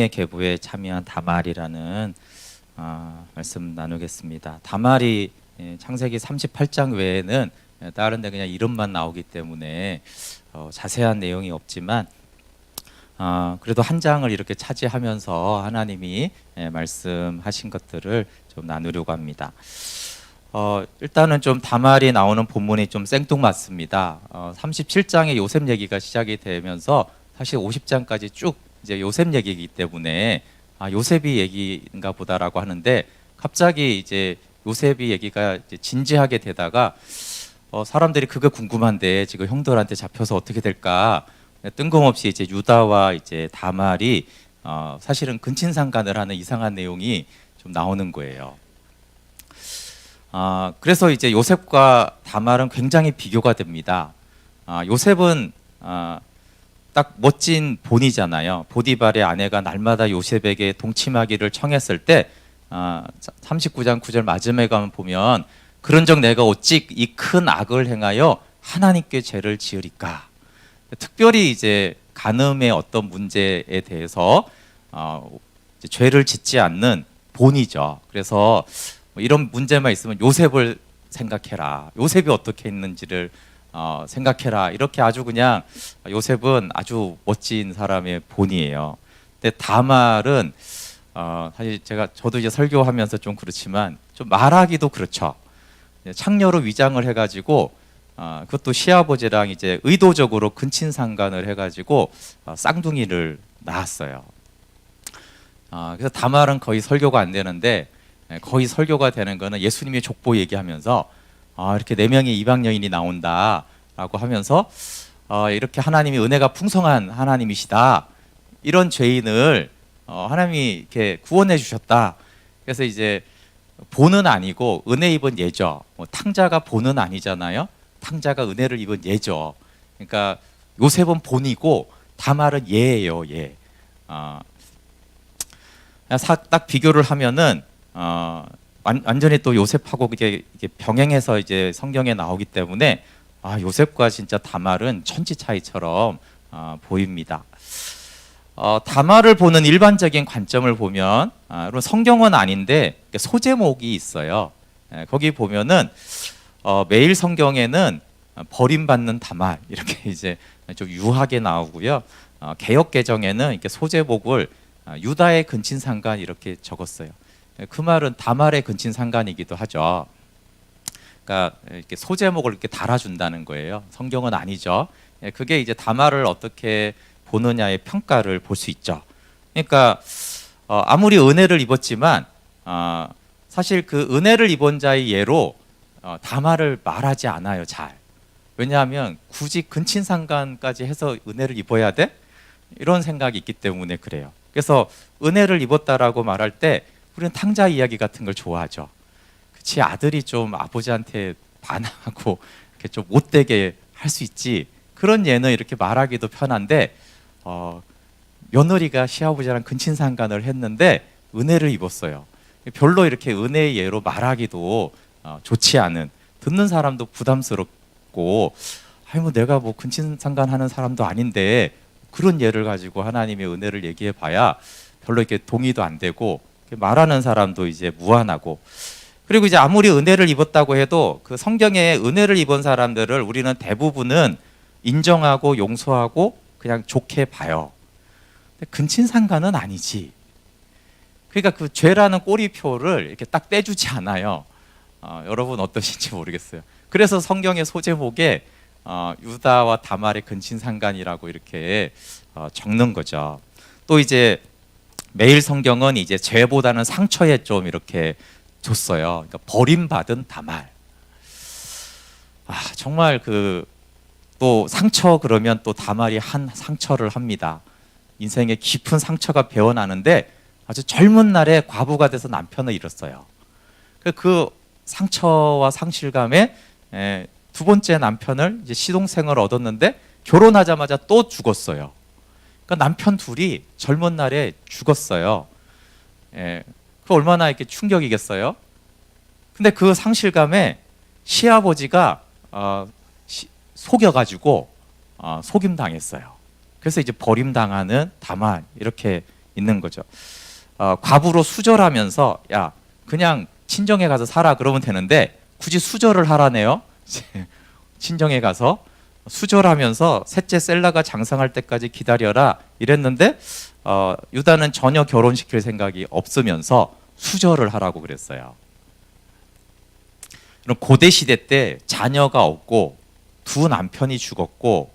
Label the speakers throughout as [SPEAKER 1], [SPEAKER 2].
[SPEAKER 1] 의 계보에 참여한 다말이라는 말씀 나누겠습니다. 다말이 창세기 38장 외에는 다른 데 그냥 이름만 나오기 때문에 자세한 내용이 없지만 그래도 한 장을 이렇게 차지하면서 하나님이 말씀하신 것들을 좀 나누려고 합니다. 일단은 좀 다말이 나오는 본문이 좀 생뚱맞습니다. 37장에 요셉 얘기가 시작이 되면서 사실 50장까지 쭉 이제 요셉 얘기이기 때문에 요셉이 얘기인가 보다라고 하는데, 갑자기 이제 요셉이 얘기가 이제 진지하게 되다가 사람들이 그게 궁금한데 지금 형들한테 잡혀서 어떻게 될까, 뜬금없이 이제 유다와 이제 다말이 사실은 근친상간을 하는 이상한 내용이 좀 나오는 거예요. 그래서 이제 요셉과 다말은 굉장히 비교가 됩니다. 요셉은 딱 멋진 본이잖아요. 보디발의 아내가 날마다 요셉에게 동침하기를 청했을 때 39장 9절 마지막에 가면 보면, 그런즉 내가 어찌 이 큰 악을 행하여 하나님께 죄를 지으리까. 특별히 이제 간음의 어떤 문제에 대해서 이제 죄를 짓지 않는 본이죠. 그래서 이런 문제만 있으면 요셉을 생각해라, 요셉이 어떻게 했는지를 생각해라, 이렇게 아주 그냥 요셉은 아주 멋진 사람의 본이에요. 근데 다말은 사실 저도 이제 설교하면서 좀 그렇지만 좀 말하기도 그렇죠. 창녀로 위장을 해가지고 그것도 시아버지랑 이제 의도적으로 근친상간을 해가지고 쌍둥이를 낳았어요. 그래서 다말은 거의 설교가 안 되는데, 거의 설교가 되는 거는 예수님의 족보 얘기하면서 이렇게 4명의 이방 여인이 나온다라고 하면서 이렇게 하나님이 은혜가 풍성한 하나님이시다, 이런 죄인을 하나님이 이렇게 구원해 주셨다. 그래서 이제 본은 아니고 은혜 입은 예죠. 탕자가 본은 아니잖아요. 탕자가 은혜를 입은 예죠. 그러니까 요셉은 본이고 다말은 예예요, 예. 딱 비교를 하면은 완전히 또 요셉하고 이게 병행해서 이제 성경에 나오기 때문에 요셉과 진짜 다말은 천지 차이처럼 보입니다. 다말을 보는 일반적인 관점을 보면, 물론 성경은 아닌데 소제목이 있어요. 거기 보면은 매일 성경에는 버림받는 다말 이렇게 이제 좀 유하게 나오고요. 개역 개정에는 이렇게 소제목을 유다의 근친상간 이렇게 적었어요. 그 말은 다말의 근친상간이기도 하죠. 그러니까 이렇게 소제목을 이렇게 달아준다는 거예요. 성경은 아니죠. 그게 이제 다말을 어떻게 보느냐의 평가를 볼 수 있죠. 그러니까 아무리 은혜를 입었지만 사실 그 은혜를 입은 자의 예로 다말을 말하지 않아요, 잘. 왜냐하면 굳이 근친상간까지 해서 은혜를 입어야 돼? 이런 생각이 있기 때문에 그래요. 그래서 은혜를 입었다라고 말할 때 우리는 탕자 이야기 같은 걸 좋아하죠. 그치, 아들이 좀 아버지한테 반항하고 이렇게 좀 못되게 할 수 있지, 그런 예는 이렇게 말하기도 편한데 며느리가 시아버지랑 근친상간을 했는데 은혜를 입었어요. 별로 이렇게 은혜의 예로 말하기도 좋지 않은, 듣는 사람도 부담스럽고, 뭐 내가 뭐 근친상간하는 사람도 아닌데 그런 예를 가지고 하나님의 은혜를 얘기해 봐야 별로 이렇게 동의도 안 되고, 말하는 사람도 이제 무안하고. 그리고 이제 아무리 은혜를 입었다고 해도 그 성경에 은혜를 입은 사람들을 우리는 대부분은 인정하고 용서하고 그냥 좋게 봐요. 근데 근친상간은 아니지. 그러니까 그 죄라는 꼬리표를 이렇게 딱 떼주지 않아요. 여러분 어떠신지 모르겠어요. 그래서 성경의 소제목에 유다와 다말의 근친상간이라고 이렇게 적는 거죠. 또 이제 매일 성경은 이제 죄보다는 상처에 좀 이렇게 줬어요. 그러니까 버림받은 다말. 정말 또 상처 그러면 또 다말이 한 상처를 합니다. 인생에 깊은 상처가 배어나는데 아주 젊은 날에 과부가 돼서 남편을 잃었어요. 그 상처와 상실감에 두 번째 남편을 이제 시동생을 얻었는데 결혼하자마자 또 죽었어요. 그러니까 남편 둘이 젊은 날에 죽었어요. 그 얼마나 이렇게 충격이겠어요. 근데 그 상실감에 시아버지가 속여가지고 속임당했어요. 그래서 이제 버림당하는 다말 이렇게 있는 거죠. 과부로 수절하면서 야 그냥 친정에 가서 살아 그러면 되는데 굳이 수절을 하라네요. 친정에 가서 수절하면서 셋째 셀라가 장성할 때까지 기다려라 이랬는데 유다는 전혀 결혼시킬 생각이 없으면서 수절을 하라고 그랬어요. 그럼 고대 시대 때 자녀가 없고 두 남편이 죽었고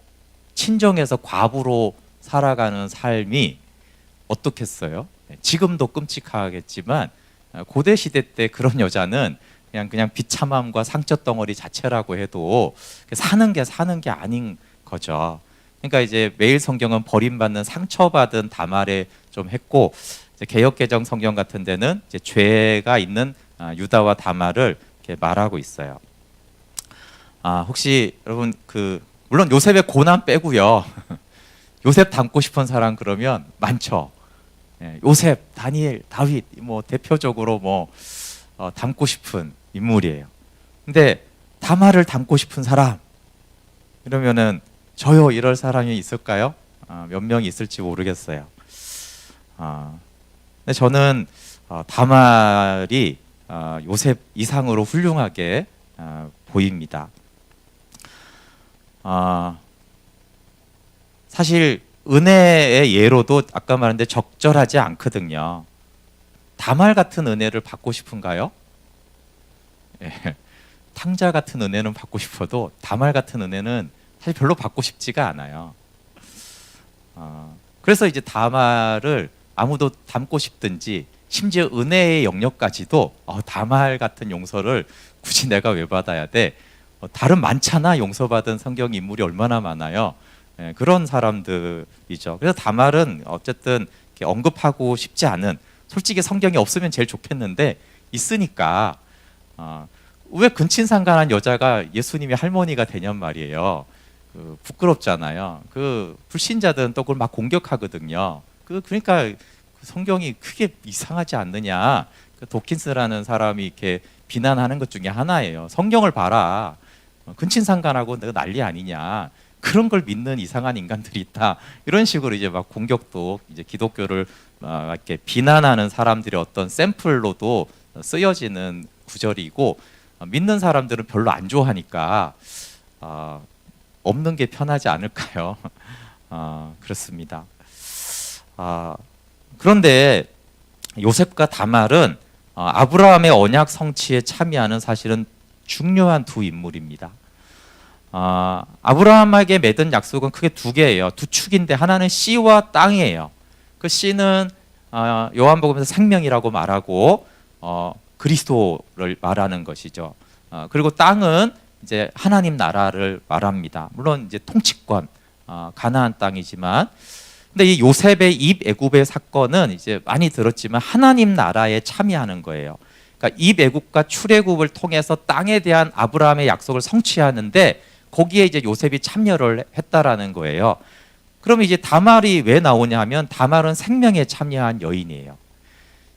[SPEAKER 1] 친정에서 과부로 살아가는 삶이 어떻겠어요? 지금도 끔찍하겠지만 고대 시대 때 그런 여자는 그냥 비참함과 상처 덩어리 자체라고 해도 사는 게 아닌 거죠. 그러니까 이제 매일 성경은 버림받는 상처받은 다말에 좀 했고 이제 개역 개정 성경 같은 데는 이제 죄가 있는 유다와 다말을 이렇게 말하고 있어요. 혹시 여러분 물론 요셉의 고난 빼고요. 요셉 닮고 싶은 사람 그러면 많죠. 요셉, 다니엘, 다윗 뭐 대표적으로 닮고 싶은 인물이에요. 근데 다말을 닮고 싶은 사람 이러면은 저요 이럴 사람이 있을까요? 몇 명 있을지 모르겠어요. 근데 저는 다말이 요셉 이상으로 훌륭하게 보입니다. 사실 은혜의 예로도 아까 말했는데 적절하지 않거든요. 다말 같은 은혜를 받고 싶은가요? 예. 탕자 같은 은혜는 받고 싶어도 다말 같은 은혜는 사실 별로 받고 싶지가 않아요. 그래서 이제 다말을 아무도 닮고 싶든지 심지어 은혜의 영역까지도 다말 같은 용서를 굳이 내가 왜 받아야 돼? 다른 많잖아. 용서받은 성경 인물이 얼마나 많아요. 그런 사람들이죠. 그래서 다말은 어쨌든 이렇게 언급하고 싶지 않은, 솔직히 성경이 없으면 제일 좋겠는데 있으니까 왜 근친상간한 여자가 예수님의 할머니가 되냔 말이에요. 부끄럽잖아요. 불신자들은 또 그걸 막 공격하거든요. 그러니까 성경이 크게 이상하지 않느냐. 도킨스라는 사람이 이렇게 비난하는 것 중에 하나예요. 성경을 봐라. 근친상간하고 내가 난리 아니냐. 그런 걸 믿는 이상한 인간들이 있다. 이런 식으로 이제 막 공격도 이제 기독교를 이렇게 비난하는 사람들의 어떤 샘플로도 쓰여지는 구절이고, 믿는 사람들은 별로 안 좋아하니까 없는 게 편하지 않을까요? 그렇습니다. 그런데 요셉과 다말은 아브라함의 언약 성취에 참여하는 사실은 중요한 두 인물입니다. 아브라함에게 맺은 약속은 크게 두 개예요. 두 축인데 하나는 씨와 땅이에요. 그 씨는 요한복음에서 생명이라고 말하고 그리스도를 말하는 것이죠. 그리고 땅은 이제 하나님 나라를 말합니다. 물론 이제 통치권, 가나안 땅이지만, 근데 이 요셉의 입애굽의 사건은 이제 많이 들었지만 하나님 나라에 참여하는 거예요. 그러니까 입애굽과 출애굽을 통해서 땅에 대한 아브라함의 약속을 성취하는데 거기에 이제 요셉이 참여를 했다라는 거예요. 그럼 이제 다말이 왜 나오냐 하면 다말은 생명에 참여한 여인이에요.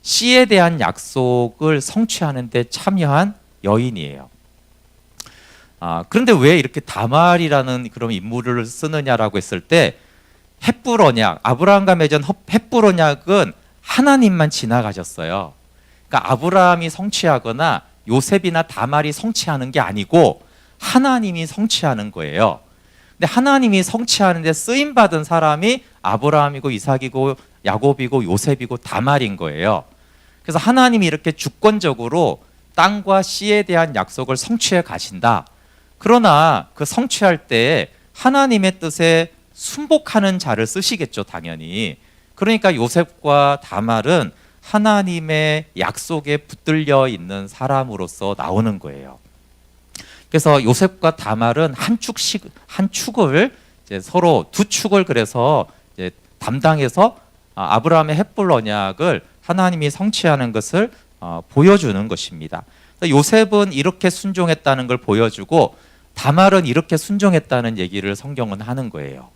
[SPEAKER 1] 씨에 대한 약속을 성취하는데 참여한 여인이에요. 그런데 왜 이렇게 다말이라는 그런 인물을 쓰느냐라고 했을 때 헷불 언약, 아브라함과 맺은 헷불 언약은 하나님만 지나가셨어요. 그러니까 아브라함이 성취하거나 요셉이나 다말이 성취하는 게 아니고 하나님이 성취하는 거예요. 근데 하나님이 성취하는데 쓰임 받은 사람이 아브라함이고 이삭이고 야곱이고 요셉이고 다말인 거예요. 그래서 하나님이 이렇게 주권적으로 땅과 씨에 대한 약속을 성취해 가신다. 그러나 그 성취할 때 하나님의 뜻에 순복하는 자를 쓰시겠죠, 당연히. 그러니까 요셉과 다말은 하나님의 약속에 붙들려 있는 사람으로서 나오는 거예요. 그래서 요셉과 다말은 한 축을 이제 서로 두 축을 그래서 이제 담당해서 아브라함의 헷불 언약을 하나님이 성취하는 것을 보여주는 것입니다. 요셉은 이렇게 순종했다는 걸 보여주고 다말은 이렇게 순종했다는 얘기를 성경은 하는 거예요.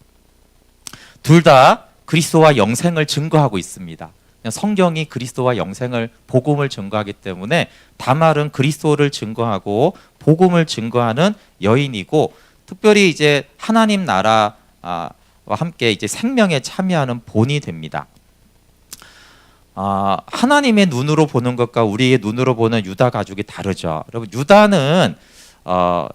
[SPEAKER 1] 둘 다 그리스도와 영생을 증거하고 있습니다. 성경이 그리스도와 영생을, 복음을 증거하기 때문에 다말은 그리스도를 증거하고 복음을 증거하는 여인이고, 특별히 이제 하나님 나라와 함께 이제 생명에 참여하는 본이 됩니다. 하나님의 눈으로 보는 것과 우리의 눈으로 보는 유다 가족이 다르죠. 여러분, 유다는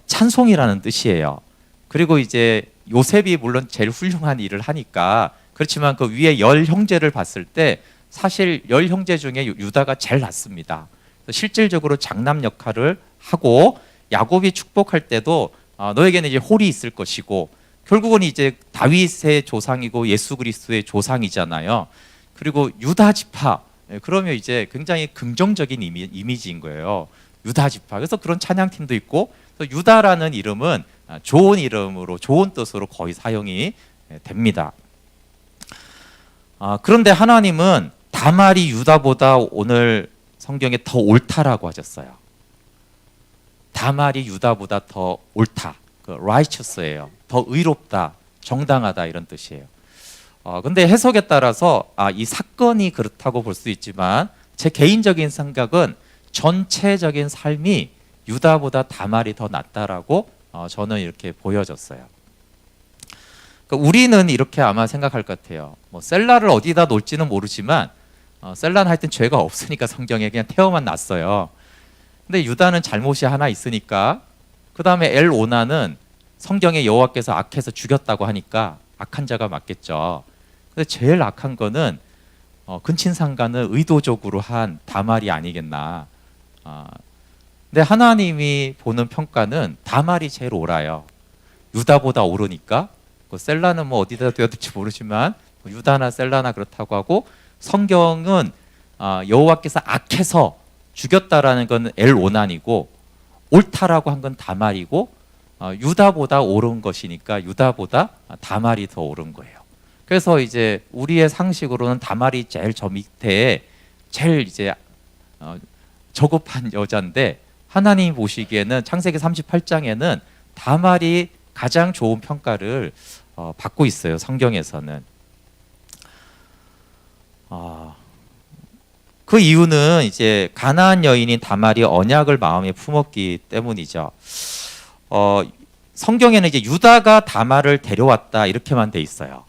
[SPEAKER 1] 찬송이라는 뜻이에요. 그리고 이제 요셉이 물론 제일 훌륭한 일을 하니까 그렇지만 그 위에 열 형제를 봤을 때 사실 열 형제 중에 유다가 제일 낫습니다. 실질적으로 장남 역할을 하고 야곱이 축복할 때도 너에게는 이제 홀이 있을 것이고 결국은 이제 다윗의 조상이고 예수 그리스도의 조상이잖아요. 그리고 유다 지파, 그러면 이제 굉장히 긍정적인 이미지인 거예요. 유다 지파. 그래서 그런 찬양팀도 있고 또 유다라는 이름은 좋은 이름으로 좋은 뜻으로 거의 사용이 됩니다. 그런데 하나님은 다말이 유다보다 오늘 성경에 더 옳다라고 하셨어요. 다말이 유다보다 더 옳다, righteous예요. 더 의롭다, 정당하다 이런 뜻이에요. 근데 해석에 따라서 이 사건이 그렇다고 볼 수 있지만 제 개인적인 생각은 전체적인 삶이 유다보다 다말이 더 낫다라고 저는 이렇게 보여졌어요. 그러니까 우리는 이렇게 아마 생각할 것 같아요. 뭐 셀라를 어디다 놓을지는 모르지만 셀라는 하여튼 죄가 없으니까 성경에 그냥 태어만 놨어요. 근데 유다는 잘못이 하나 있으니까 그 다음에 엘오나는 성경에 여호와께서 악해서 죽였다고 하니까 악한 자가 맞겠죠. 근데 제일 악한 거는 근친상간을 의도적으로 한 다말이 아니겠나. 근데 하나님이 보는 평가는 다말이 제일 옳아요. 유다보다 옳으니까 셀라는 뭐 어디다 둬야 될지 모르지만 유다나 셀라나 그렇다고 하고 성경은 여호와께서 악해서 죽였다라는 건 엘오난이고 옳다라고 한 건 다말이고 유다보다 옳은 것이니까 유다보다 다말이 더 옳은 거예요. 그래서 이제 우리의 상식으로는 다말이 제일 저 밑에 제일 이제 저급한 여자인데 하나님이 보시기에는 창세기 38장에는 다말이 가장 좋은 평가를 받고 있어요. 성경에서는. 그 이유는 이제 가나안 여인인 다말이 언약을 마음에 품었기 때문이죠. 성경에는 이제 유다가 다말을 데려왔다 이렇게만 돼 있어요.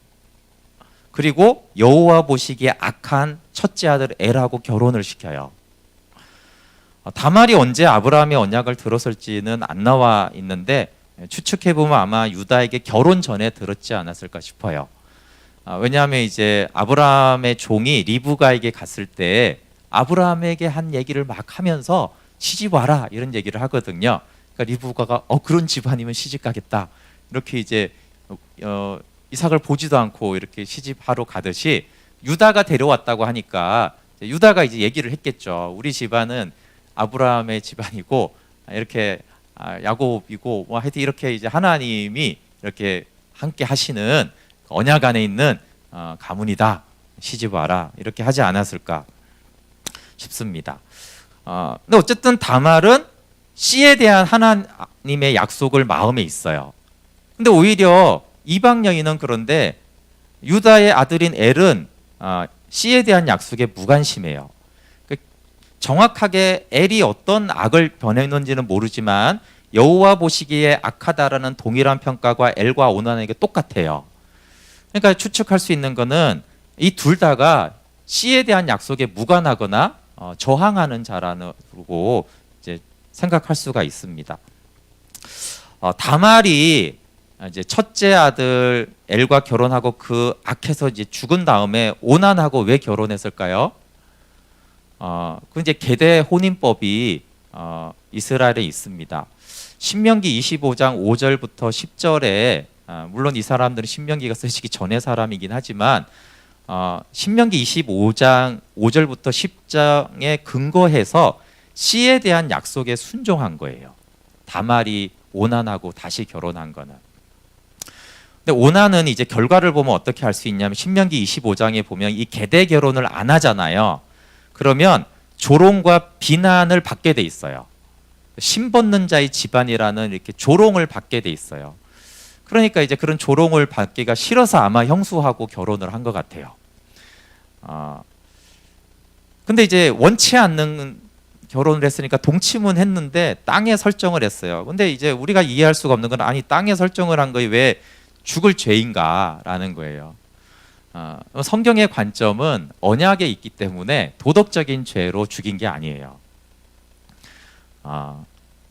[SPEAKER 1] 그리고 여호와 보시기에 악한 첫째 아들 엘하고 결혼을 시켜요. 다말이 언제 아브라함의 언약을 들었을지는 안 나와 있는데 추측해 보면 아마 유다에게 결혼 전에 들었지 않았을까 싶어요. 왜냐하면 이제 아브라함의 종이 리브가에게 갔을 때 아브라함에게 한 얘기를 막 하면서 시집 와라 이런 얘기를 하거든요. 그러니까 리브가가 그런 집안이면 시집 가겠다 이렇게 이제 이삭을 보지도 않고 이렇게 시집하러 가듯이 유다가 데려왔다고 하니까 유다가 이제 얘기를 했겠죠. 우리 집안은 아브라함의 집안이고 이렇게 야곱이고 뭐 하여튼 이렇게 이제 하나님이 이렇게 함께 하시는 언약 안에 있는 가문이다. 시집 와라 이렇게 하지 않았을까 싶습니다. 근데 어쨌든 다말은 씨에 대한 하나님의 약속을 마음에 있어요. 근데 오히려 이방 여인은 그런데 유다의 아들인 엘은 씨에 대한 약속에 무관심해요. 정확하게 엘이 어떤 악을 변했는지는 모르지만 여호와 보시기에 악하다라는 동일한 평가가 엘과 오난에게 똑같아요. 그러니까 추측할 수 있는 거는 이 둘 다가 씨에 대한 약속에 무관하거나 저항하는 자라고 이제 생각할 수가 있습니다. 다말이 이제 첫째 아들 엘과 결혼하고 그 악해서 이제 죽은 다음에 오난하고 왜 결혼했을까요? 그 이제 계대 혼인법이 이스라엘에 있습니다. 신명기 25장 5절부터 10절에 물론 이 사람들은 신명기가 쓰시기 전의 사람이긴 하지만 신명기 25장 5절부터 10장에 근거해서 씨에 대한 약속에 순종한 거예요. 다말이 오난하고 다시 결혼한 거는. 근데 오난은 이제 결과를 보면 어떻게 할 수 있냐면 신명기 25장에 보면 이 계대 결혼을 안 하잖아요. 그러면 조롱과 비난을 받게 돼 있어요. 신벗는 자의 집안이라는 이렇게 조롱을 받게 돼 있어요. 그러니까 이제 그런 조롱을 받기가 싫어서 아마 형수하고 결혼을 한 것 같아요. 근데 이제 원치 않는 결혼을 했으니까 동침은 했는데 땅에 설정을 했어요. 근데 이제 우리가 이해할 수가 없는 건 아니 땅에 설정을 한 거에 왜 죽을 죄인가라는 거예요. 성경의 관점은 언약에 있기 때문에 도덕적인 죄로 죽인 게 아니에요.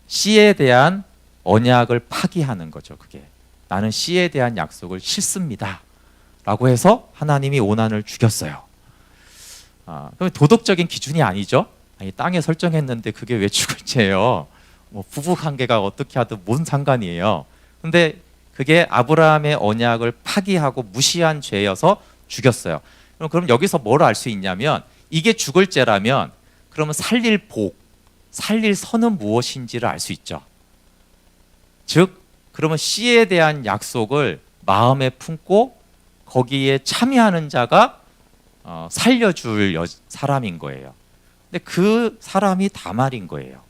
[SPEAKER 1] 씨에 대한 언약을 파기하는 거죠. 그게 나는 씨에 대한 약속을 싫습니다 라고 해서 하나님이 오난을 죽였어요. 그럼 도덕적인 기준이 아니죠. 아니, 땅에 설정했는데 그게 왜 죽을 죄예요? 뭐 부부 관계가 어떻게 하든 뭔 상관이에요. 근데 그게 아브라함의 언약을 파기하고 무시한 죄여서 죽였어요. 그럼 여기서 뭘 알 수 있냐면 이게 죽을 죄라면 그러면 살릴 복, 살릴 선은 무엇인지를 알 수 있죠. 즉 그러면 씨에 대한 약속을 마음에 품고 거기에 참여하는 자가 살려줄 사람인 거예요. 근데 그 사람이 다말인 거예요.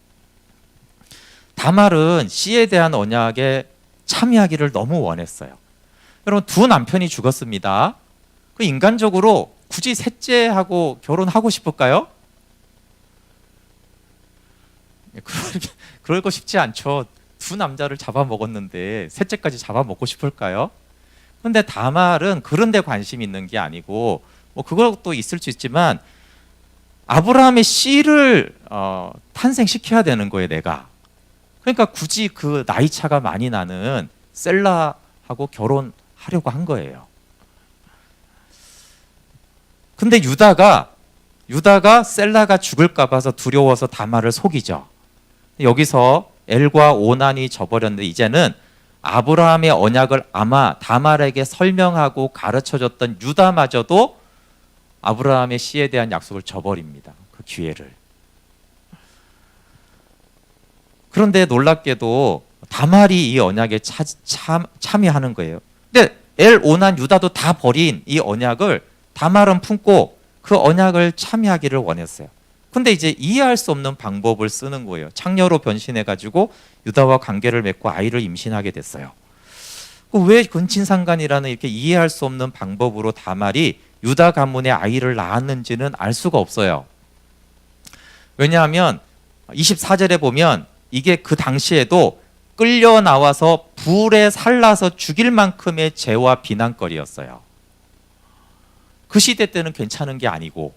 [SPEAKER 1] 다말은 씨에 대한 언약에 참여하기를 너무 원했어요. 여러분 두 남편이 죽었습니다. 그 인간적으로 굳이 셋째하고 결혼하고 싶을까요? 그럴 거 쉽지 않죠. 두 남자를 잡아먹었는데 셋째까지 잡아먹고 싶을까요? 근데 다말은 그런 데 관심이 있는 게 아니고 뭐 그것도 있을 수 있지만 아브라함의 씨를 탄생시켜야 되는 거예요, 내가. 그러니까 굳이 그 나이 차가 많이 나는 셀라하고 결혼하려고 한 거예요. 근데 유다가 셀라가 죽을까 봐서 두려워서 다말을 속이죠. 여기서 엘과 오난이 져버렸는데 이제는 아브라함의 언약을 아마 다말에게 설명하고 가르쳐줬던 유다마저도 아브라함의 씨에 대한 약속을 저버립니다. 그 기회를. 그런데 놀랍게도 다말이 이 언약에 참여하는 거예요. 근데 엘, 오난, 유다도 다 버린 이 언약을 다말은 품고 그 언약을 참여하기를 원했어요. 근데 이제 이해할 수 없는 방법을 쓰는 거예요. 창녀로 변신해가지고 유다와 관계를 맺고 아이를 임신하게 됐어요. 왜 근친상간이라는 이렇게 이해할 수 없는 방법으로 다말이 유다 가문의 아이를 낳았는지는 알 수가 없어요. 왜냐하면 24절에 보면 이게 그 당시에도 끌려 나와서 불에 살라서 죽일 만큼의 죄와 비난거리였어요. 그 시대 때는 괜찮은 게 아니고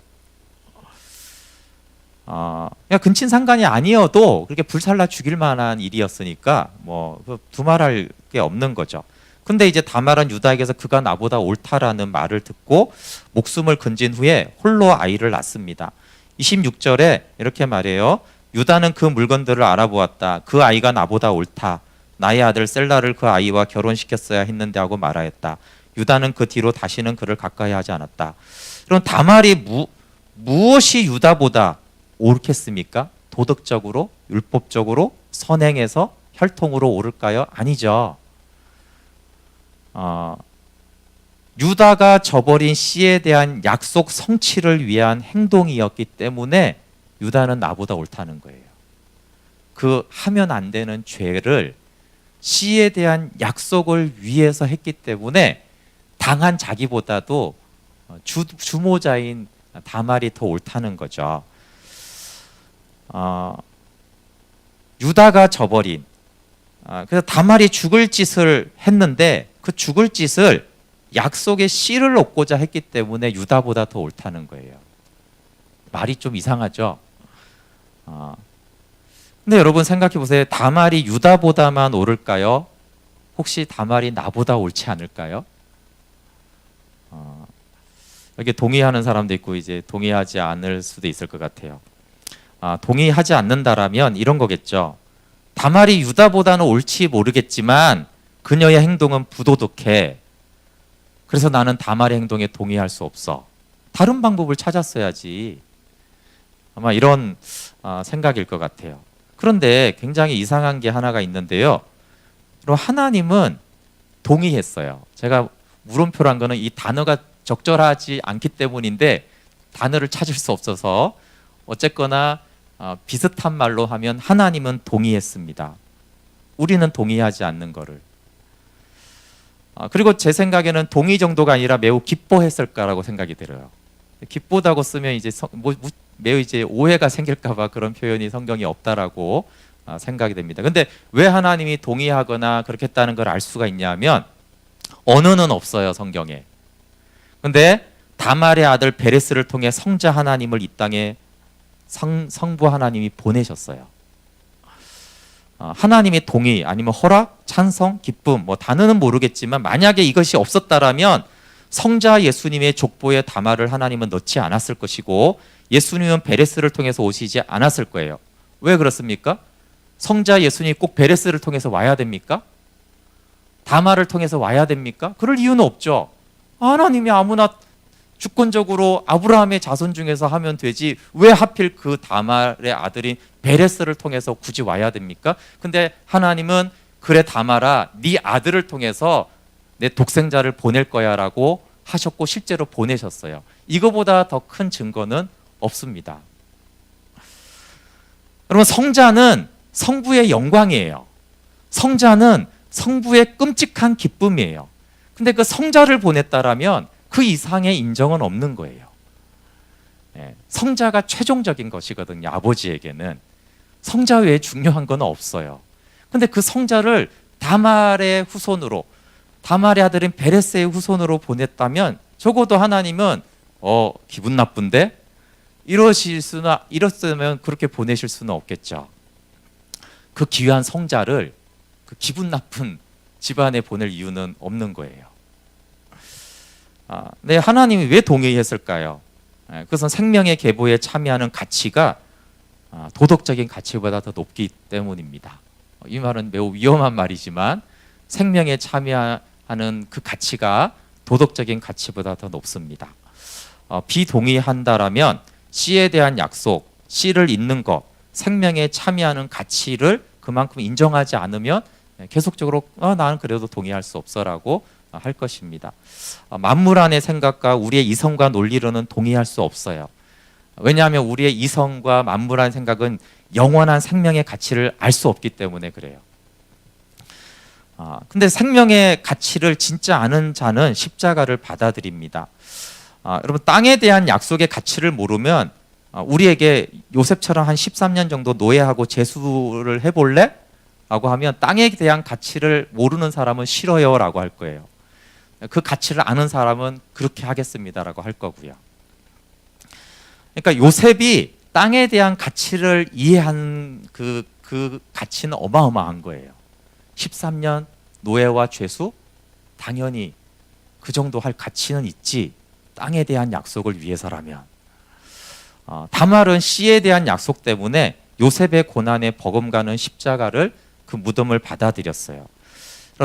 [SPEAKER 1] 그냥 근친상간이 아니어도 그렇게 불살라 죽일 만한 일이었으니까 뭐 두말할 게 없는 거죠. 근데 이제 다말은 유다에게서 그가 나보다 옳다라는 말을 듣고 목숨을 건진 후에 홀로 아이를 낳습니다. 26절에 이렇게 말해요. 유다는 그 물건들을 알아보았다. 그 아이가 나보다 옳다. 나의 아들 셀라를 그 아이와 결혼시켰어야 했는데 하고 말하였다. 유다는 그 뒤로 다시는 그를 가까이 하지 않았다. 그럼 다말이 무엇이 유다보다 옳겠습니까? 도덕적으로, 율법적으로, 선행해서 혈통으로 옳을까요? 아니죠. 유다가 저버린 씨에 대한 약속 성취를 위한 행동이었기 때문에 유다는 나보다 옳다는 거예요. 그 하면 안 되는 죄를 씨에 대한 약속을 위해서 했기 때문에 당한 자기보다도 주모자인 다말이 더 옳다는 거죠. 유다가 저버린 그래서 다말이 죽을 짓을 했는데 그 죽을 짓을 약속의 씨를 얻고자 했기 때문에 유다보다 더 옳다는 거예요. 말이 좀 이상하죠. 근데 여러분 생각해 보세요. 다말이 유다보다만 옳을까요? 혹시 다말이 나보다 옳지 않을까요? 여기 동의하는 사람도 있고 이제 동의하지 않을 수도 있을 것 같아요. 동의하지 않는다라면 이런 거겠죠. 다말이 유다보다는 옳지 모르겠지만 그녀의 행동은 부도덕해. 그래서 나는 다말의 행동에 동의할 수 없어. 다른 방법을 찾았어야지. 아마 이런 생각일 것 같아요. 그런데 굉장히 이상한 게 하나가 있는데요. 그럼 하나님은 동의했어요. 제가 물음표란 거는 이 단어가 적절하지 않기 때문인데 단어를 찾을 수 없어서 어쨌거나 비슷한 말로 하면 하나님은 동의했습니다. 우리는 동의하지 않는 거를. 그리고 제 생각에는 동의 정도가 아니라 매우 기뻐했을까라고 생각이 들어요. 기쁘다고 쓰면 이제 매우 이제 오해가 생길까봐 그런 표현이 성경에 없다라고 생각이 됩니다. 근데 왜 하나님이 동의하거나 그렇게 했다는 걸 알 수가 있냐면 언어는 없어요, 성경에. 근데 다말의 아들 베레스를 통해 성자 하나님을 이 땅에 성부 하나님이 보내셨어요. 하나님의 동의 아니면 허락, 찬성, 기쁨 뭐 단어는 모르겠지만 만약에 이것이 없었다라면 성자 예수님의 족보에 다말을 하나님은 넣지 않았을 것이고 예수님은 베레스를 통해서 오시지 않았을 거예요. 왜 그렇습니까? 성자 예수님이 꼭 베레스를 통해서 와야 됩니까? 다말을 통해서 와야 됩니까? 그럴 이유는 없죠. 하나님이 아무나 주권적으로 아브라함의 자손 중에서 하면 되지 왜 하필 그 다말의 아들인 베레스를 통해서 굳이 와야 됩니까? 근데 하나님은 그래 다말아 네 아들을 통해서 내 독생자를 보낼 거야 라고 하셨고 실제로 보내셨어요. 이거보다 더 큰 증거는 없습니다. 여러분 성자는 성부의 영광이에요. 성자는 성부의 끔찍한 기쁨이에요. 근데 그 성자를 보냈다라면 그 이상의 인정은 없는 거예요. 성자가 최종적인 것이거든요. 아버지에게는 성자 외에 중요한 건 없어요. 근데 그 성자를 다말의 후손으로 다말의 아들인 베레스의 후손으로 보냈다면 적어도 하나님은 기분 나쁜데 이랬으면 그렇게 보내실 수는 없겠죠. 그 귀한 성자를 그 기분 나쁜 집안에 보낼 이유는 없는 거예요. 네, 하나님이 왜 동의했을까요? 그것은 생명의 계보에 참여하는 가치가 도덕적인 가치보다 더 높기 때문입니다. 이 말은 매우 위험한 말이지만 생명에 참여하는 그 가치가 도덕적인 가치보다 더 높습니다. 비동의한다라면 씨에 대한 약속, 씨를 잇는 것, 생명에 참여하는 가치를 그만큼 인정하지 않으면 계속적으로 나는 그래도 동의할 수 없어라고 할 것입니다. 만물 안의 생각과 우리의 이성과 논리로는 동의할 수 없어요. 왜냐하면 우리의 이성과 만물 안의 생각은 영원한 생명의 가치를 알 수 없기 때문에 그래요. 근데 생명의 가치를 진짜 아는 자는 십자가를 받아들입니다. 여러분 땅에 대한 약속의 가치를 모르면 우리에게 요셉처럼 한 13년 정도 노예하고 재수를 해볼래? 라고 하면 땅에 대한 가치를 모르는 사람은 싫어요 라고 할 거예요. 그 가치를 아는 사람은 그렇게 하겠습니다 라고 할 거고요. 그러니까 요셉이 땅에 대한 가치를 이해한 그 가치는 어마어마한 거예요. 13년 노예와 죄수? 당연히 그 정도 할 가치는 있지. 땅에 대한 약속을 위해서라면. 다말은 씨에 대한 약속 때문에 요셉의 고난에 버금가는 십자가를 그 무덤을 받아들였어요.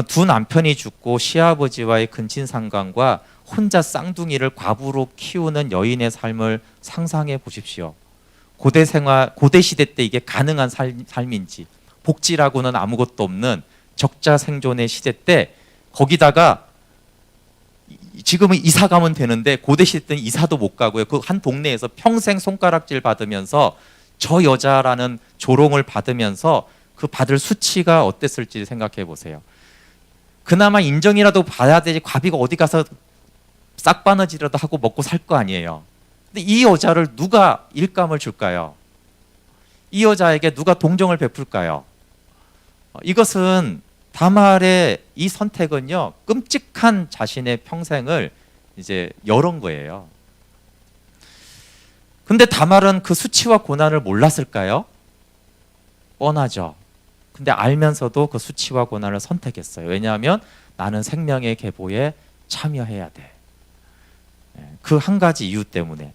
[SPEAKER 1] 두 남편이 죽고 시아버지와의 근친상간과 혼자 쌍둥이를 과부로 키우는 여인의 삶을 상상해 보십시오. 고대 시대 때 이게 가능한 삶인지, 복지라고는 아무것도 없는 적자 생존의 시대 때 거기다가 지금은 이사 가면 되는데 고대 시대 때는 이사도 못 가고요. 그 한 동네에서 평생 손가락질 받으면서 저 여자라는 조롱을 받으면서 그 받을 수치가 어땠을지 생각해 보세요. 그나마 인정이라도 받아야 되지 과비가 어디 가서 싹바느질이라도 하고 먹고 살 거 아니에요. 근데 이 여자를 누가 일감을 줄까요? 이 여자에게 누가 동정을 베풀까요? 이것은 다말의 이 선택은요 끔찍한 자신의 평생을 이제 열은 거예요. 근데 다말은 그 수치와 고난을 몰랐을까요? 뻔하죠. 근데 알면서도 그 수치와 고난을 선택했어요. 왜냐하면 나는 생명의 계보에 참여해야 돼. 그 한 가지 이유 때문에.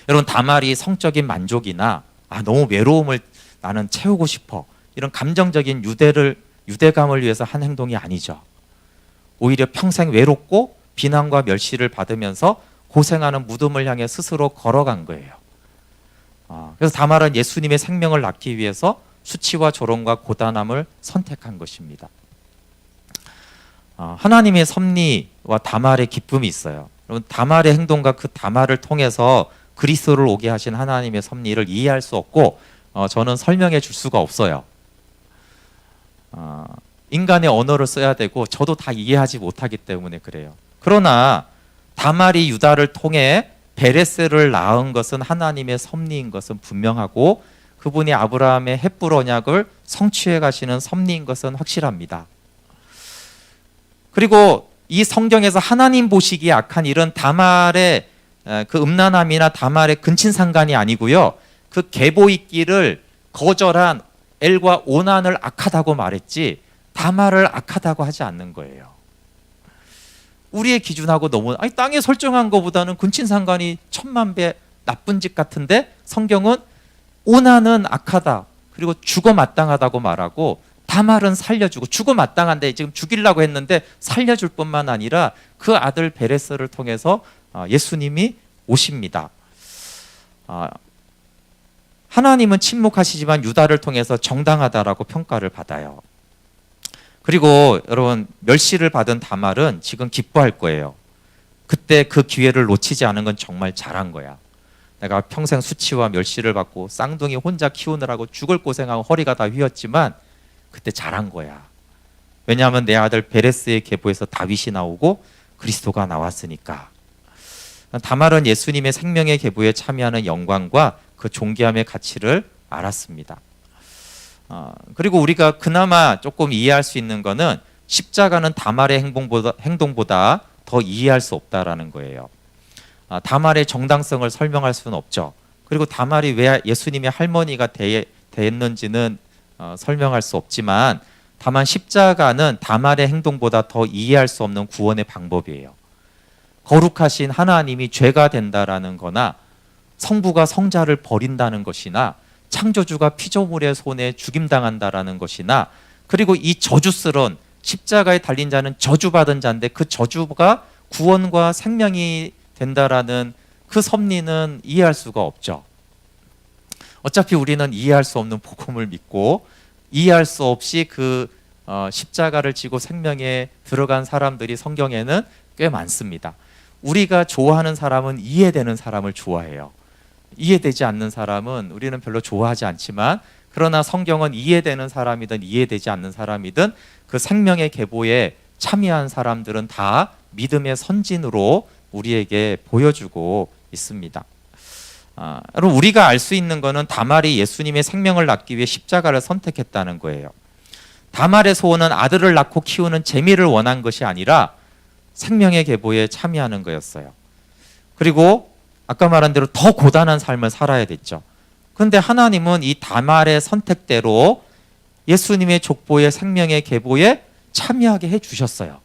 [SPEAKER 1] 여러분 다말이 성적인 만족이나 너무 외로움을 나는 채우고 싶어 이런 감정적인 유대감을 위해서 한 행동이 아니죠. 오히려 평생 외롭고 비난과 멸시를 받으면서 고생하는 무덤을 향해 스스로 걸어간 거예요. 그래서 다말은 예수님의 생명을 낳기 위해서 수치와 조롱과 고단함을 선택한 것입니다. 하나님의 섭리와 다말의 기쁨이 있어요. 여러분 다말의 행동과 그 다말을 통해서 그리스도를 오게 하신 하나님의 섭리를 이해할 수 없고 저는 설명해 줄 수가 없어요. 인간의 언어를 써야 되고 저도 다 이해하지 못하기 때문에 그래요. 그러나 다말이 유다를 통해 베레스를 낳은 것은 하나님의 섭리인 것은 분명하고 그분이 아브라함의 헷불 언약을 성취해 가시는 섭리인 것은 확실합니다. 그리고 이 성경에서 하나님 보시기에 악한 일은 다말의 그 음란함이나 다말의 근친상간이 아니고요. 그 계보 있기를 거절한 엘과 오난을 악하다고 말했지 다말을 악하다고 하지 않는 거예요. 우리의 기준하고 너무 땅에 설정한 것보다는 근친상간이 1000만 배 나쁜 짓 같은데 성경은 오난은 악하다. 그리고 죽어 마땅하다고 말하고 다말은 살려주고 죽어 마땅한데 지금 죽이려고 했는데 살려줄 뿐만 아니라 그 아들 베레스를 통해서 예수님이 오십니다. 하나님은 침묵하시지만 유다를 통해서 정당하다라고 평가를 받아요. 그리고 여러분 멸시를 받은 다말은 지금 기뻐할 거예요. 그때 그 기회를 놓치지 않은 건 정말 잘한 거야. 내가 평생 수치와 멸시를 받고 쌍둥이 혼자 키우느라고 죽을 고생하고 허리가 다 휘었지만 그때 잘한 거야. 왜냐하면 내 아들 베레스의 계보에서 다윗이 나오고 그리스도가 나왔으니까. 다말은 예수님의 생명의 계보에 참여하는 영광과 그 존귀함의 가치를 알았습니다. 그리고 우리가 그나마 조금 이해할 수 있는 거는 십자가는 다말의 행동보다 더 이해할 수 없다라는 거예요. 다말의 정당성을 설명할 수는 없죠. 그리고 다말이 왜 예수님의 할머니가 됐는지는 설명할 수 없지만 다만 십자가는 다말의 행동보다 더 이해할 수 없는 구원의 방법이에요. 거룩하신 하나님이 죄가 된다라는 거나 성부가 성자를 버린다는 것이나 창조주가 피조물의 손에 죽임당한다라는 것이나 그리고 이 저주스러운 십자가에 달린 자는 저주받은 자인데 그 저주가 구원과 생명이 된다라는 그 섭리는 이해할 수가 없죠. 어차피 우리는 이해할 수 없는 복음을 믿고 이해할 수 없이 그 십자가를 지고 생명에 들어간 사람들이 성경에는 꽤 많습니다. 우리가 좋아하는 사람은 이해되는 사람을 좋아해요. 이해되지 않는 사람은 우리는 별로 좋아하지 않지만 그러나 성경은 이해되는 사람이든 이해되지 않는 사람이든 그 생명의 계보에 참여한 사람들은 다 믿음의 선진으로 우리에게 보여주고 있습니다. 여러분 우리가 알 수 있는 것은 다말이 예수님의 생명을 낳기 위해 십자가를 선택했다는 거예요. 다말의 소원은 아들을 낳고 키우는 재미를 원한 것이 아니라 생명의 계보에 참여하는 거였어요. 그리고 아까 말한 대로 더 고단한 삶을 살아야 됐죠. 그런데 하나님은 이 다말의 선택대로 예수님의 족보의 생명의 계보에 참여하게 해주셨어요.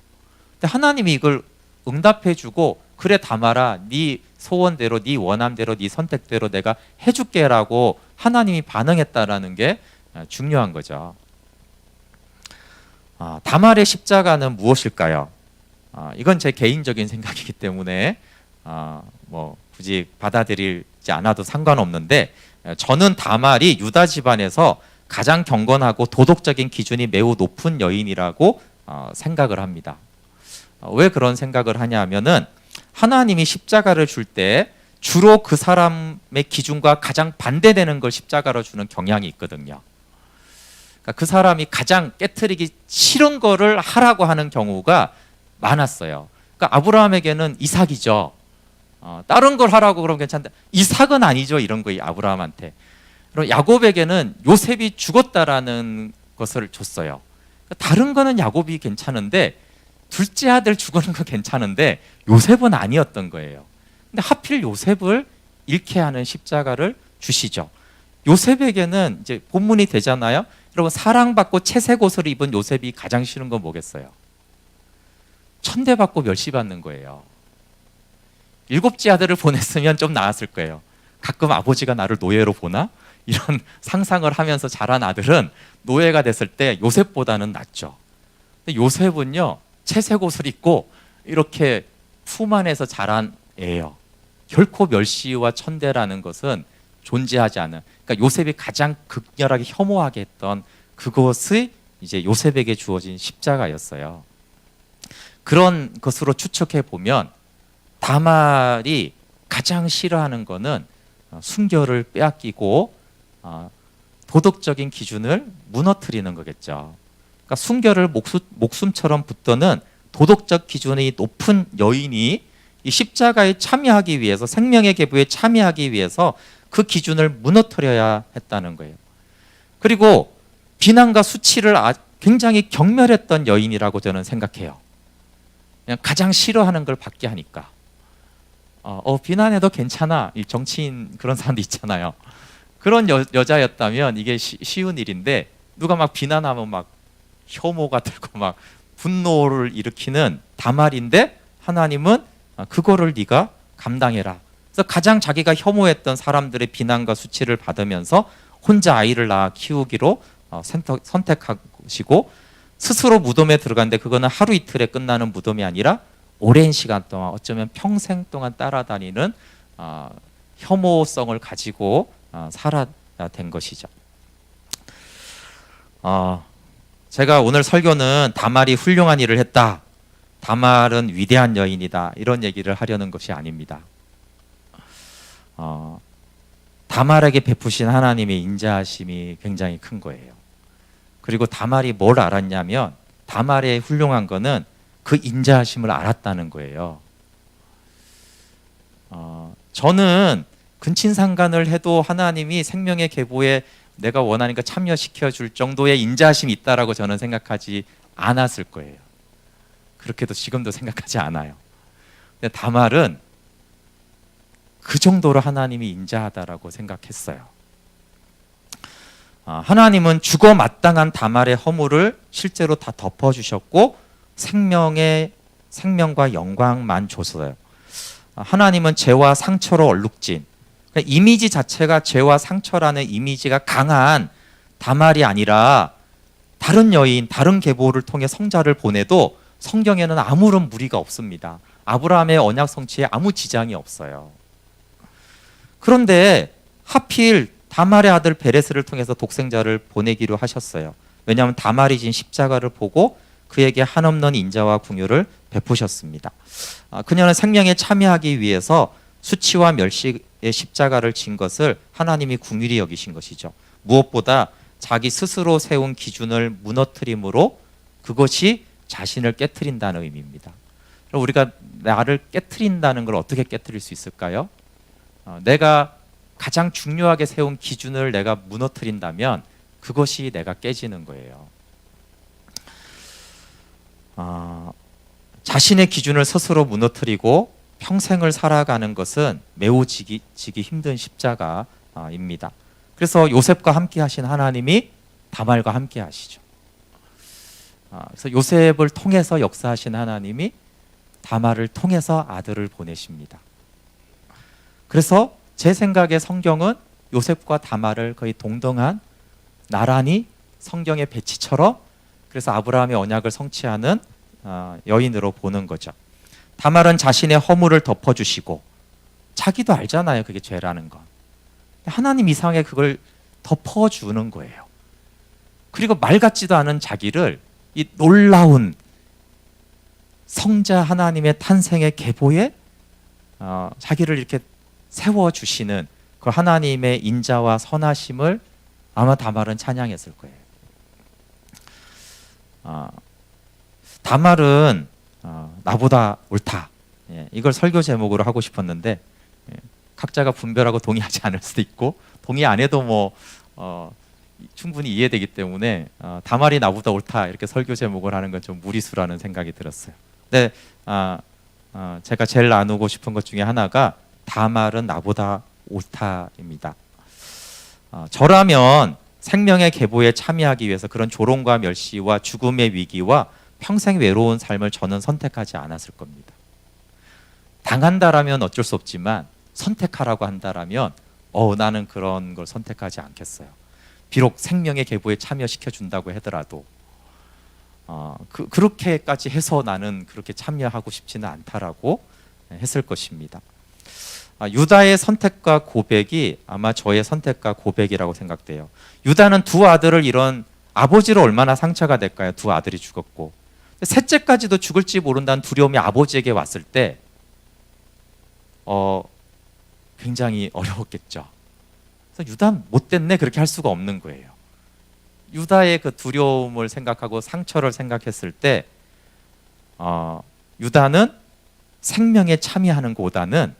[SPEAKER 1] 근데 하나님이 이걸 응답해주고 그래 다말아 네 소원대로 네 원함대로 네 선택대로 내가 해줄게라고 하나님이 반응했다라는 게 중요한 거죠. 다말의 십자가는 무엇일까요? 이건 제 개인적인 생각이기 때문에 뭐 굳이 받아들이지 않아도 상관없는데 저는 다말이 유다 집안에서 가장 경건하고 도덕적인 기준이 매우 높은 여인이라고 생각을 합니다. 왜 그런 생각을 하냐면은 하나님이 십자가를 줄 때 주로 그 사람의 기준과 가장 반대되는 걸 십자가로 주는 경향이 있거든요. 그러니까 그 사람이 가장 깨트리기 싫은 거를 하라고 하는 경우가 많았어요. 그러니까 아브라함에게는 이삭이죠. 다른 걸 하라고 그러면 괜찮은데 이삭은 아니죠. 이런 거 아브라함한테. 그럼 야곱에게는 요셉이 죽었다라는 것을 줬어요. 그러니까 다른 거는 야곱이 괜찮은데 둘째 아들 죽는 거 괜찮은데 요셉은 아니었던 거예요. 근데 하필 요셉을 잃게 하는 십자가를 주시죠. 요셉에게는 이제 본문이 되잖아요. 여러분 사랑받고 채색 옷을 입은 요셉이 가장 싫은 건 뭐겠어요? 천대받고 멸시받는 거예요. 7째 아들을 보냈으면 좀 나았을 거예요. 가끔 아버지가 나를 노예로 보나? 이런 상상을 하면서 자란 아들은 노예가 됐을 때 요셉보다는 낫죠. 근데 요셉은요 채색 옷을 입고 이렇게 품 안에서 자란 애예요. 결코 멸시와 천대라는 것은 존재하지 않은. 그러니까 요셉이 가장 극렬하게 혐오하게 했던 그것이 이제 요셉에게 주어진 십자가였어요. 그런 것으로 추측해 보면 다말이 가장 싫어하는 것은 순결을 빼앗기고 도덕적인 기준을 무너뜨리는 거겠죠. 그러니까 순결을 목숨처럼 붙드는 도덕적 기준이 높은 여인이 이 십자가에 참여하기 위해서 생명의 계보에 참여하기 위해서 그 기준을 무너뜨려야 했다는 거예요. 그리고 비난과 수치를 굉장히 경멸했던 여인이라고 저는 생각해요. 그냥 가장 싫어하는 걸 받게 하니까 비난해도 괜찮아. 이 정치인 그런 사람도 있잖아요. 그런 여자였다면 이게 쉬운 일인데 누가 막 비난하면 막 혐오가 들고 막 분노를 일으키는 다말인데 하나님은 그거를 네가 감당해라. 그래서 가장 자기가 혐오했던 사람들의 비난과 수치를 받으면서 혼자 아이를 낳아 키우기로 선택하시고 스스로 무덤에 들어갔는데 그거는 하루 이틀에 끝나는 무덤이 아니라 오랜 시간 동안 어쩌면 평생 동안 따라다니는 혐오성을 가지고 살아된 것이죠. 제가 오늘 설교는 다말이 훌륭한 일을 했다. 다말은 위대한 여인이다. 이런 얘기를 하려는 것이 아닙니다. 다말에게 베푸신 하나님의 인자하심이 굉장히 큰 거예요. 그리고 다말이 뭘 알았냐면 다말의 훌륭한 거는 그 인자하심을 알았다는 거예요. 저는 근친상간을 해도 하나님이 생명의 계보에 내가 원하니까 참여시켜 줄 정도의 인자하심이 있다라고 저는 생각하지 않았을 거예요. 그렇게도 지금도 생각하지 않아요. 근데 다말은 그 정도로 하나님이 인자하다라고 생각했어요. 하나님은 죽어 마땅한 다말의 허물을 실제로 다 덮어주셨고 생명과 영광만 줬어요. 하나님은 죄와 상처로 얼룩진, 그러니까 이미지 자체가 죄와 상처라는 이미지가 강한 다말이 아니라 다른 여인, 다른 계보를 통해 성자를 보내도 성경에는 아무런 무리가 없습니다. 아브라함의 언약 성취에 아무 지장이 없어요. 그런데 하필 다말의 아들 베레스를 통해서 독생자를 보내기로 하셨어요. 왜냐하면 다말이 진 십자가를 보고 그에게 한없는 인자와 긍휼을 베푸셨습니다. 그녀는 생명에 참여하기 위해서 수치와 멸시의 십자가를 진 것을 하나님이 긍휼히 여기신 것이죠. 무엇보다 자기 스스로 세운 기준을 무너뜨림으로 그것이 자신을 깨트린다는 의미입니다. 그럼 우리가 나를 깨트린다는 걸 어떻게 깨트릴 수 있을까요? 내가 가장 중요하게 세운 기준을 내가 무너뜨린다면 그것이 내가 깨지는 거예요. 자신의 기준을 스스로 무너뜨리고 평생을 살아가는 것은 매우 지기 힘든 십자가입니다. 그래서 요셉과 함께 하신 하나님이 다말과 함께 하시죠. 그래서 요셉을 통해서 역사하신 하나님이 다말을 통해서 아들을 보내십니다. 그래서 제 생각에 성경은 요셉과 다말을 거의 동등한 나란히 성경의 배치처럼 그래서 아브라함의 언약을 성취하는 여인으로 보는 거죠. 다말은 자신의 허물을 덮어주시고 자기도 알잖아요. 그게 죄라는 건. 하나님 이상의 그걸 덮어주는 거예요. 그리고 말 같지도 않은 자기를 이 놀라운 성자 하나님의 탄생의 계보에 자기를 이렇게 세워주시는 그 하나님의 인자와 선하심을 아마 다말은 찬양했을 거예요. 다말은 나보다 옳다. 이걸 설교 제목으로 하고 싶었는데 각자가 분별하고 동의하지 않을 수도 있고 동의 안 해도 충분히 이해되기 때문에 다말이 나보다 옳다 이렇게 설교 제목을 하는 건 좀 무리수라는 생각이 들었어요. 근데 제가 제일 나누고 싶은 것 중에 하나가 다말은 나보다 옳다입니다. 저라면 생명의 계보에 참여하기 위해서 그런 조롱과 멸시와 죽음의 위기와 평생 외로운 삶을 저는 선택하지 않았을 겁니다. 당한다라면 어쩔 수 없지만 선택하라고 한다라면 나는 그런 걸 선택하지 않겠어요. 비록 생명의 계보에 참여시켜 준다고 하더라도 그렇게까지 해서 나는 그렇게 참여하고 싶지는 않다라고 했을 것입니다. 유다의 선택과 고백이 아마 저의 선택과 고백이라고 생각돼요. 유다는 두 아들을 잃은 아버지로 얼마나 상처가 될까요? 두 아들이 죽었고 셋째까지도 죽을지 모른다는 두려움이 아버지에게 왔을 때 굉장히 어려웠겠죠. 그래서 유다 못됐네 그렇게 할 수가 없는 거예요. 유다의 그 두려움을 생각하고 상처를 생각했을 때 유다는 생명에 참여하는 것보다는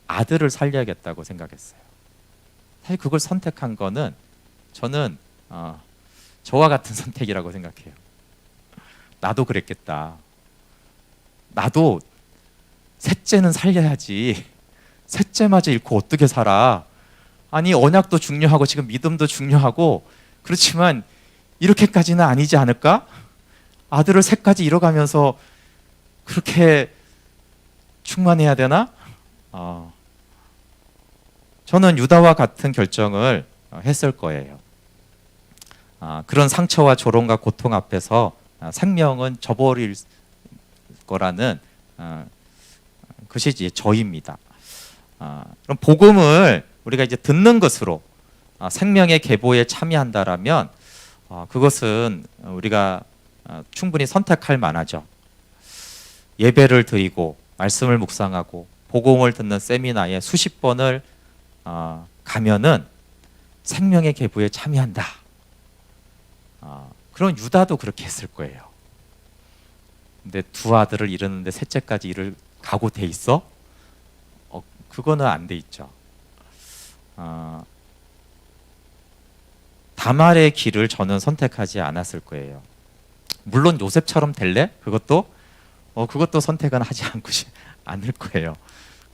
[SPEAKER 1] 아들을 살려야겠다고 생각했어요. 사실 그걸 선택한 거는 저는 저와 같은 선택이라고 생각해요. 나도 그랬겠다. 나도 셋째는 살려야지. 셋째마저 잃고 어떻게 살아? 아니 언약도 중요하고 지금 믿음도 중요하고 그렇지만 이렇게까지는 아니지 않을까? 아들을 셋까지 잃어가면서 그렇게 충만해야 되나? 저는 유다와 같은 결정을 했을 거예요. 그런 상처와 조롱과 고통 앞에서 생명은 저버릴 거라는 것이 이제 저입니다. 그럼 복음을 우리가 이제 듣는 것으로 생명의 계보에 참여한다라면 그것은 우리가 충분히 선택할 만하죠. 예배를 드리고 말씀을 묵상하고 복음을 듣는 세미나에 수십 번을 가면은 생명의 계보에 참여한다. 그런 유다도 그렇게 했을 거예요. 근데 두 아들을 잃었는데 셋째까지 잃을 각오 돼 있어? 그거는 안 돼 있죠. 다말의 길을 저는 선택하지 않았을 거예요. 물론 요셉처럼 될래? 그것도 선택은 하지 않을 거예요.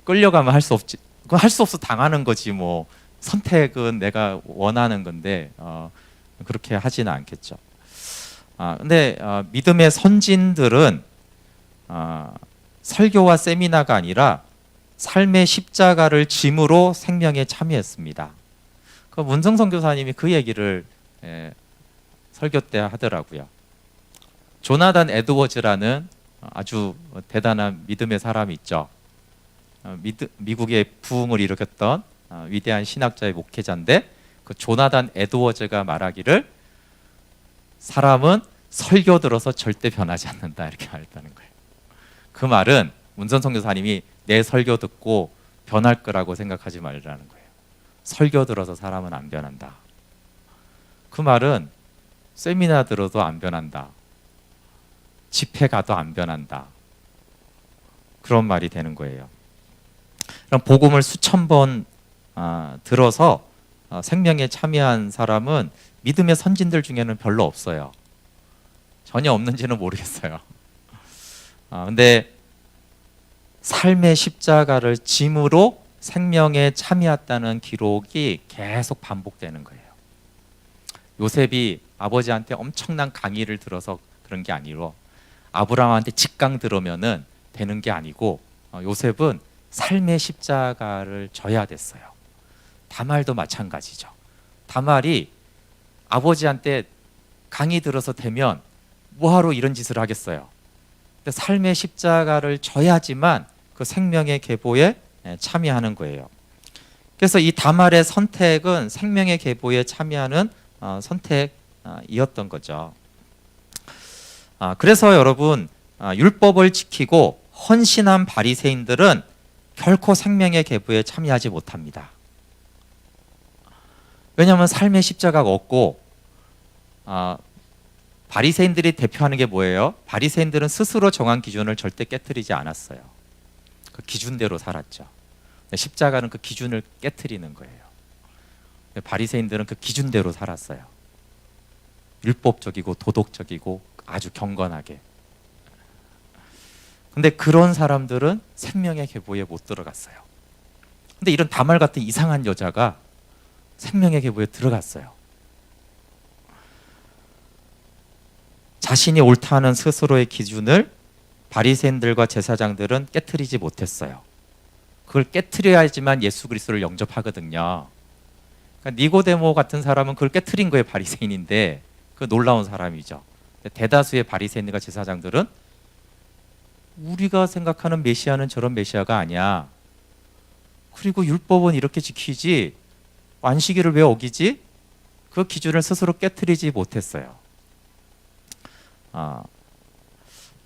[SPEAKER 1] 끌려가면 할 수 없지. 그건 할 수 없어 당하는 거지 뭐. 선택은 내가 원하는 건데 그렇게 하지는 않겠죠. 근데 믿음의 선진들은 설교와 세미나가 아니라 삶의 십자가를 짐으로 생명에 참여했습니다. 그 문성성 교사님이 그 얘기를 설교 때 하더라고요. 조나단 에드워즈라는 아주 대단한 믿음의 사람이 있죠. 미국의 부흥을 일으켰던 위대한 신학자의 목회자인데 그 조나단 에드워즈가 말하기를 사람은 설교 들어서 절대 변하지 않는다 이렇게 말했다는 거예요. 그 말은 문선성 교사님이 내 설교 듣고 변할 거라고 생각하지 말라는 거예요. 설교 들어서 사람은 안 변한다. 그 말은 세미나 들어도 안 변한다. 집회 가도 안 변한다. 그런 말이 되는 거예요. 그럼 복음을 수천 번 들어서 생명에 참여한 사람은 믿음의 선진들 중에는 별로 없어요. 전혀 없는지는 모르겠어요. 근데 삶의 십자가를 짐으로 생명에 참여했다는 기록이 계속 반복되는 거예요. 요셉이 아버지한테 엄청난 강의를 들어서 그런 게 아니고 아브라함한테 직강 들으면은 되는 게 아니고 요셉은 삶의 십자가를 져야 됐어요. 다말도 마찬가지죠. 다말이 아버지한테 강의 들어서 되면 뭐하러 이런 짓을 하겠어요. 근데 삶의 십자가를 져야지만 그 생명의 계보에 참여하는 거예요. 그래서 이 다말의 선택은 생명의 계보에 참여하는 선택이었던 거죠. 그래서 여러분 율법을 지키고 헌신한 바리새인들은 결코 생명의 계보에 참여하지 못합니다. 왜냐하면 삶의 십자가가 없고 바리새인들이 대표하는 게 뭐예요? 바리새인들은 스스로 정한 기준을 절대 깨트리지 않았어요. 그 기준대로 살았죠. 십자가는 그 기준을 깨트리는 거예요. 바리새인들은 그 기준대로 살았어요. 율법적이고 도덕적이고 아주 경건하게. 근데 그런 사람들은 생명의 계보에 못 들어갔어요. 근데 이런 다말 같은 이상한 여자가 생명의 계보에 들어갔어요. 자신이 옳다는 스스로의 기준을 바리새인들과 제사장들은 깨트리지 못했어요. 그걸 깨트려야지만 예수 그리스도를 영접하거든요. 그러니까 니고데모 같은 사람은 그걸 깨트린 거예요. 바리새인인데 그 놀라운 사람이죠. 대다수의 바리새인과 제사장들은 우리가 생각하는 메시아는 저런 메시아가 아니야. 그리고 율법은 이렇게 지키지 안식일을 왜 어기지? 그 기준을 스스로 깨트리지 못했어요.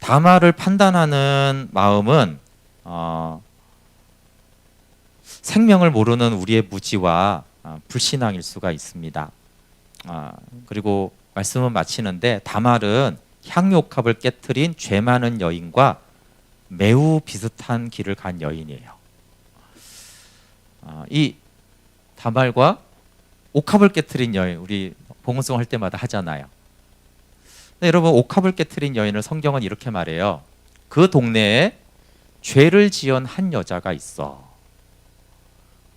[SPEAKER 1] 다말을 판단하는 마음은 생명을 모르는 우리의 무지와 불신앙일 수가 있습니다. 그리고 말씀은 마치는데 다말은 향유옥합을 깨트린 죄 많은 여인과 매우 비슷한 길을 간 여인이에요. 이 다말과 옥합을 깨트린 여인, 우리 봉헌송 할 때마다 하잖아요. 근데 여러분 옥합을 깨트린 여인을 성경은 이렇게 말해요. 그 동네에 죄를 지은 한 여자가 있어.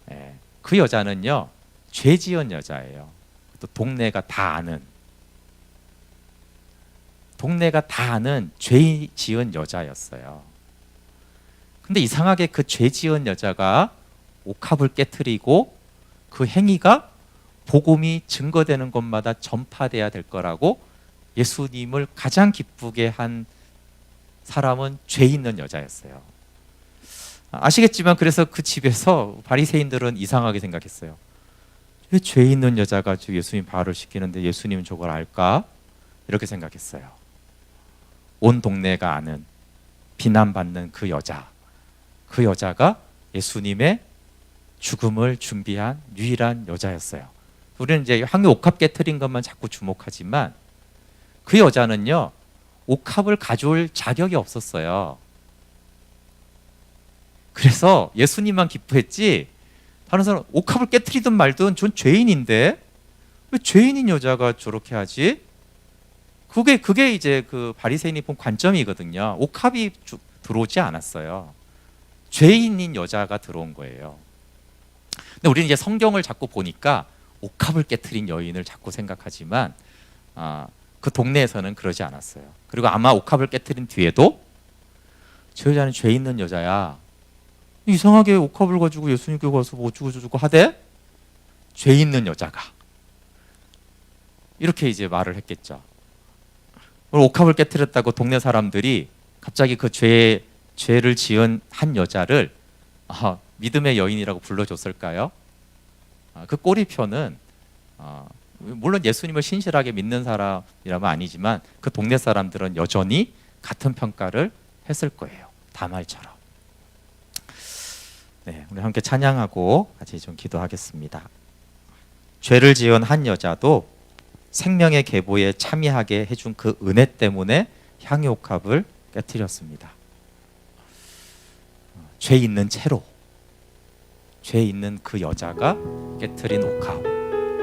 [SPEAKER 1] 예, 그 여자는요, 죄 지은 여자예요. 또 동네가 다 아는, 죄 지은 여자였어요. 근데 이상하게 그 죄 지은 여자가 옥합을 깨트리고 그 행위가 복음이 증거되는 곳마다 전파돼야 될 거라고 예수님을 가장 기쁘게 한 사람은 죄 있는 여자였어요. 아시겠지만 그래서 그 집에서 바리새인들은 이상하게 생각했어요. 왜 죄 있는 여자가 예수님 발을 씻기는데 예수님은 저걸 알까? 이렇게 생각했어요. 온 동네가 아는, 비난받는 그 여자가 예수님의 죽음을 준비한 유일한 여자였어요. 우리는 이제 향유 옥합 깨트린 것만 자꾸 주목하지만 그 여자는요, 옥합을 가져올 자격이 없었어요. 그래서 예수님만 기뻐했지 다른 사람 옥합을 깨트리든 말든 전 죄인인데 왜 죄인인 여자가 저렇게 하지? 그게 이제 그 바리새인이 본 관점이거든요. 옥합이 들어오지 않았어요. 죄인인 여자가 들어온 거예요. 근데 우리는 이제 성경을 자꾸 보니까 옥합을 깨트린 여인을 자꾸 생각하지만 그 동네에서는 그러지 않았어요. 그리고 아마 옥합을 깨트린 뒤에도 저 여자는 죄 있는 여자야. 이상하게 옥합을 가지고 예수님께 가서 뭐 어쩌고저쩌고 하대? 죄 있는 여자가. 이렇게 이제 말을 했겠죠. 옥합을 깨트렸다고 동네 사람들이 갑자기 그 죄를 지은 한 여자를 믿음의 여인이라고 불러줬을까요? 그 꼬리표는 물론 예수님을 신실하게 믿는 사람이라면 아니지만 그 동네 사람들은 여전히 같은 평가를 했을 거예요. 다말처럼. 네, 우리 함께 찬양하고 같이 좀 기도하겠습니다. 죄를 지은 한 여자도 생명의 계보에 참여하게 해준 그 은혜 때문에 향유옥합을 깨트렸습니다. 죄 있는 채로, 죄 있는 그 여자가 깨트린 옥합.